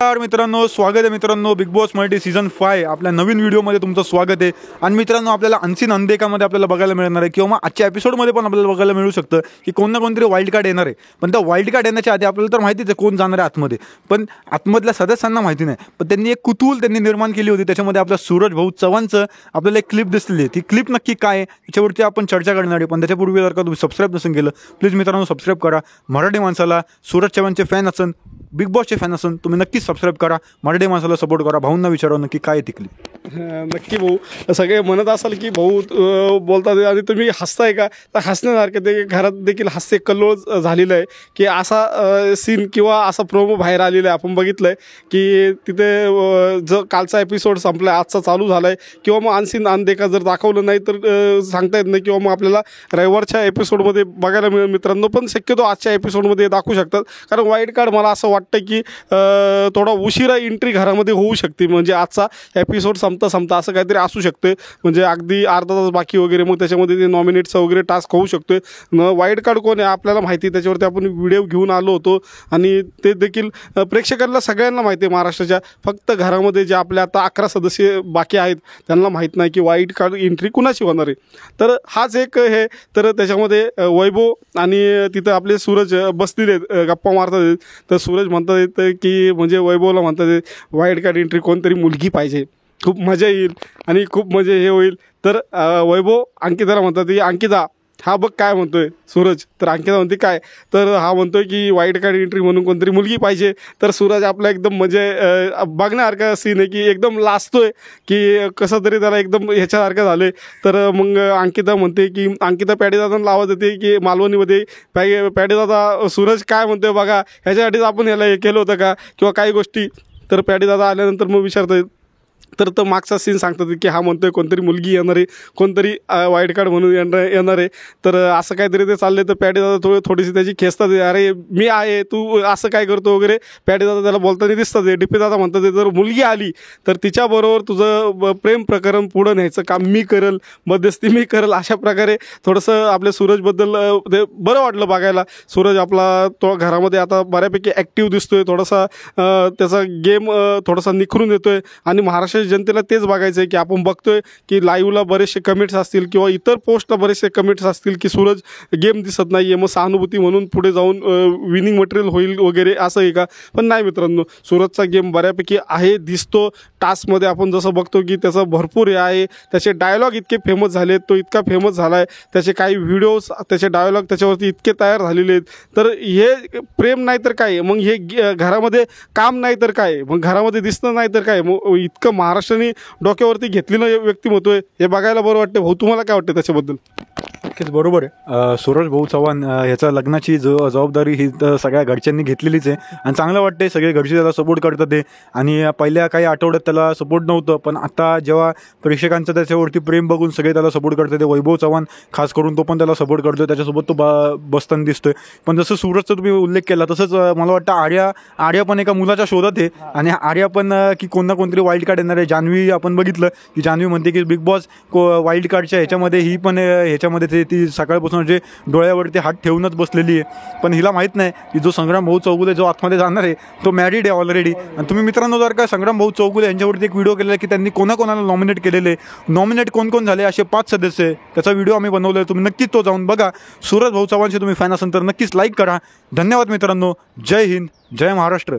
नमस्कार मित्रांनो, स्वागत आहे मित्रांनो बिग बॉस मराठी सीझन 5 आपल्या नवीन व्हिडिओमध्ये तुमचं स्वागत आहे। आणि मित्रांनो, आपल्याला अनसीन अनदेखामध्ये आपल्याला बघायला मिळणार आहे किंवा आजच्या एपिसोडमध्ये पण आपल्याला बघायला मिळू शकतं की कोण ना कोणतरी वाईल्ड कार्ड येणार आहे। पण त्या वाईल्ड कार्ड येण्याच्या आधी आपल्याला तर माहितीच आहे कोण जाणार आहे आतमध्ये, पण आतमधल्या सदस्यांना माहिती नाही। पण त्यांनी एक कुतूहल निर्माण केली होती, त्याच्यामध्ये आपल्या सूरज भाऊ चव्हाणचं आपल्याला एक क्लिप दिसलेली आहे। ती क्लिप नक्की काय आहे याच्यावरती आपण चर्चा करणार आहे। पण त्याच्यापूर्वी जर का तुम्ही सबस्क्राईब नसेल केलं, प्लीज मित्रांनो सबस्क्राईब करा। मराठी माणसाला, सूरज चव्हाणचे फॅन असन, बिग बॉसचे फॅन असन, तुम्ही नक्कीच सबस्क्राईब करा, मराठी माणसाला सपोर्ट करा। भाऊंना विचारा नक्की काय ती क्लिप। नक्की भाऊ, सगळे म्हणत असाल की भाऊ बोलतात आणि तुम्ही हसताय का, तर हसण्यासारखं ते घरात देखील हास्य कल्लोळ झालेलं आहे की असा सीन किंवा असा प्रोमो बाहेर आलेला आहे। आपण बघितलं आहे की तिथे जर कालचा एपिसोड संपला, आजचा चालू झाला आहे किंवा मग अनसीन अनदेखा जर दाखवलं नाही तर सांगता येत नाही किंवा मग आपल्याला रविवारच्या एपिसोडमध्ये बघायला मिळेल मित्रांनो। पण शक्यतो आजच्या एपिसोडमध्ये दाखवू शकतात, कारण वाईल्ड कार्ड मला असं वाटतं की थोडा उशिरा एंट्री घरामध्ये होऊ शकते। म्हणजे आजचा एपिसोड संपता असं काहीतरी असू शकते, म्हणजे अगदी अर्धा तास बाकी वगैरे, मग त्याच्यामध्ये ते नॉमिनेटचा वगैरे टास्क होऊ शकतोय। वाईल्ड कार्ड कोण आहे आपल्याला माहिती, त्याच्यावरती आपण व्हिडिओ घेऊन आलो होतो आणि ते देखील प्रेक्षकांना सगळ्यांना माहिती आहे महाराष्ट्राच्या। फक्त घरामध्ये जे आपले आता 11 सदस्य बाकी आहेत त्यांना माहीत नाही की वाईल्ड कार्ड एंट्री कुणाची होणार आहे। तर हाच एक हे, तर त्याच्यामध्ये वैभव आणि तिथं आपले सूरज बसलेले आहेत, गप्पा मारतात आहेत। तर सूरज म्हणतात येतं की म्हणजे वैभवला म्हणतात वाईल्ड कार्ड एंट्री कोणतरी मुलगी पाहिजे, खूप मजा येईल आणि खूप मजा हे होईल। तर वैभव अंकिताला म्हणतात की अंकिता हा बघ काय म्हणतोय सूरज, तर अंकिता म्हणते काय, तर हा म्हणतोय की वाईल्ड कार्ड एंट्री म्हणून कोणतरी मुलगी पाहिजे। तर सूरज आपला एकदम म्हणजे बघण्यासारखा सीन आहे की एकदम लाजतोय की कसं तरी त्याला एकदम ह्याच्यासारखं झालं। तर मग अंकिता म्हणते की अंकिता पॅडीदादांना लावत होते की मालवणीमध्ये पॅडीदादा सूरज काय म्हणतोय बघा, ह्याच्यासाठीच आपण ह्याला हे केलं होतं का किंवा काही गोष्टी। तर पॅडीदादा आल्यानंतर मग विचारतात, तर तो मागचा सीन सांगतात की हा म्हणतोय कोणतरी मुलगी येणार आहे, कोणतरी वाईल्ड कार्ड म्हणून येणार आहे। तर असं काहीतरी ते चालले, तर पॅडीदादा थोडीशी त्याची खेचतात, अरे मी आहे तू असं काय करतो वगैरे। पॅडीदादा त्याला बोलताना दिसतात। डीपीदादा म्हणतात जर मुलगी आली तर तिच्याबरोबर तुझं प्रेम प्रकरण पुढं न्यायचं काम मी करेल, मध्यस्थी मी करेल। अशा प्रकारे थोडंसं आपल्या सूरजबद्दल ते बरं वाटलं बघायला। सूरज आपला तो घरामध्ये आता बऱ्यापैकी ॲक्टिव्ह दिसतोय, थोडासा त्याचा गेम थोडासा निखरून येतोय आणि महाराष्ट्र जनतेला तेच बघायचं आहे की आपण बघतोय की लाईव्हला बरेचसे कमेंट्स असतील किंवा इतर पोस्टला बरेचसे कमेंट्स असतील की सूरज गेम दिसत नाही आहे, मग सहानुभूती म्हणून पुढे जाऊन विनिंग मटेरियल होईल वगैरे असं आहे का। पण नाही मित्रांनो, सूरजचा गेम बऱ्यापैकी आहे, दिसतो। टास्कमध्ये आपण जसं बघतो की त्याचं भरपूर हे आहे, त्याचे डायलॉग इतके फेमस झाले आहेत, तो इतका फेमस झाला आहे, त्याचे काही व्हिडिओज त्याचे डायलॉग त्याच्यावरती इतके तयार झालेले आहेत। तर हे प्रेम नाही तर काय, मग हे घरामध्ये काम नाही तर काय, मग घरामध्ये दिसणं नाही तर काय, मग इतकं महाराष्ट्राने डोक्यावरती घेतलेलं व्यक्तिमत्व आहे, हे बघायला बरं वाटतं। भाऊ तुम्हाला काय वाटतं त्याच्याबद्दल? नक्कीच बरोबर आहे। सूरज भाऊ चव्हाण ह्याचा लग्नाची जबाबदारी ही सगळ्या घरच्यांनी घेतलेलीच आहे आणि चांगलं वाटते, सगळे घरचे त्याला सपोर्ट करतात ते। आणि पहिल्या काही आठवड्यात त्याला सपोर्ट नव्हतं, पण आता जेव्हा प्रेक्षकांचं त्याच्यावरती प्रेम बघून सगळे त्याला सपोर्ट करतात, वैभव चव्हाण खास करून तो पण त्याला सपोर्ट करतोय, त्याच्यासोबत तो बसताना दिसतोय। पण जसं सूरजचा तुम्ही उल्लेख केला तसंच मला वाटतं आर्या पण एका मुलाच्या शोधात आहे आणि आर्या पण की कोण ना कोणतरी वाईल्ड कार्ड येणार आहे। जान्हवी आपण बघितलं की जान्हवी म्हणते की बिग बॉस वाईल्ड कार्डच्या ह्याच्यामध्ये ही पण ह्याच्यामध्ये ती सकाळपासून जे डोळ्यावरती हात ठेवूनच बसलेली आहे। पण हिला माहीत नाही की जो संग्राम भाऊ चौगुले जो आतमध्ये जाणार आहे तो मॅरिड आहे ऑलरेडी। आणि तुम्ही मित्रांनो जर का संग्राम भाऊ चौगुले यांच्यावरती एक व्हिडिओ केलेला आहे की त्यांनी कोणाकोणाला नॉमिनेट केलेले, नॉमिनेट कोण झाले असे 5 सदस्य आहे, त्याचा व्हिडिओ आम्ही बनवला आहे, तुम्ही नक्कीच तो जाऊन बघा। सूरज भाऊ चव्हाणचे तुम्ही फॅन असाल तर नक्कीच लाईक करा। धन्यवाद मित्रांनो, जय हिंद, जय महाराष्ट्र।